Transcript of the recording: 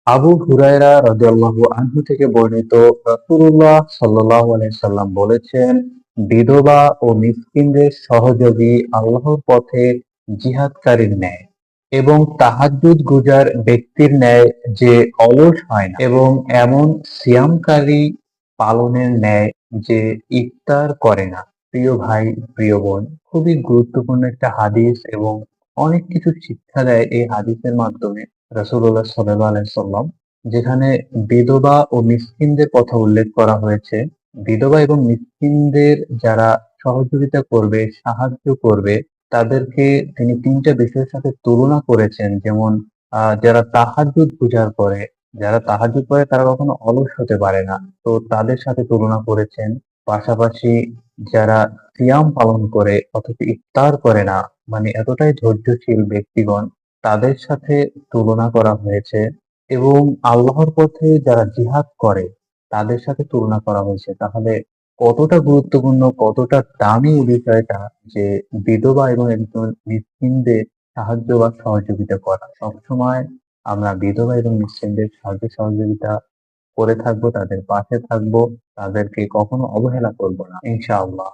আবু হুরায়রা রাদিয়াল্লাহু আনহু থেকে বর্ণিত, রাসূলুল্লাহ সাল্লাল্লাহু আলাইহি সাল্লাম বলেছেন, বিধবা ও মিসকিনদের সহযোগী আল্লাহর পথে জিহাদকারীর ন্যায় এবং তাহাজ্জুদ গুজার ব্যক্তির ন্যায় যে অলস হয় না, এবং এমন সিয়ামকারী পালনের ন্যায় যে ইফতার করে না। প্রিয় ভাই, প্রিয় বোন, খুবই গুরুত্বপূর্ণ একটা হাদিস এবং অনেক কিছু শিক্ষা দেয় এই হাদিসের মাধ্যমে রাসূলুল্লাহ সাল্লাল্লাহু আলাইহি সাল্লাম, যেখানে বিধবা ও মিসকিনদের কথা উল্লেখ করা হয়েছে। বিধবা এবং মিসকিনদের যারা সহযোগিতা করবে, সাহায্য করবে, তাদেরকে তিনি তিনটা বিষয়ের সাথে তুলনা করেছেন। যেমন যারা তাহাজ্জুদ গুজার করে, যারা তাহাজ্জুদ করে তারা কখনো অলস হতে পারে না, তো তাদের সাথে তুলনা করেছেন। পাশাপাশি যারা সিয়াম পালন করে অথচ ইফতার করে না, মানে এতটাই ধৈর্যশীল ব্যক্তিগণ, তাদের সাথে তুলনা করা হয়েছে। এবং আল্লাহর পথে যারা জিহাদ করে তাদের সাথে তুলনা করা হয়েছে। তাহলে কতটা গুরুত্বপূর্ণ, কতটা দামি এই বিষয়টা, যে বিধবা এবং একজন মিসকিনদের সাহায্য বা সহযোগিতা করা। সবসময় আমরা বিধবা এবং মিসকিনদের সাহায্য সহযোগিতা করে থাকবো, তাদের পাশে থাকবো, তাদেরকে কখনো অবহেলা করব না, ইনশাআল্লাহ।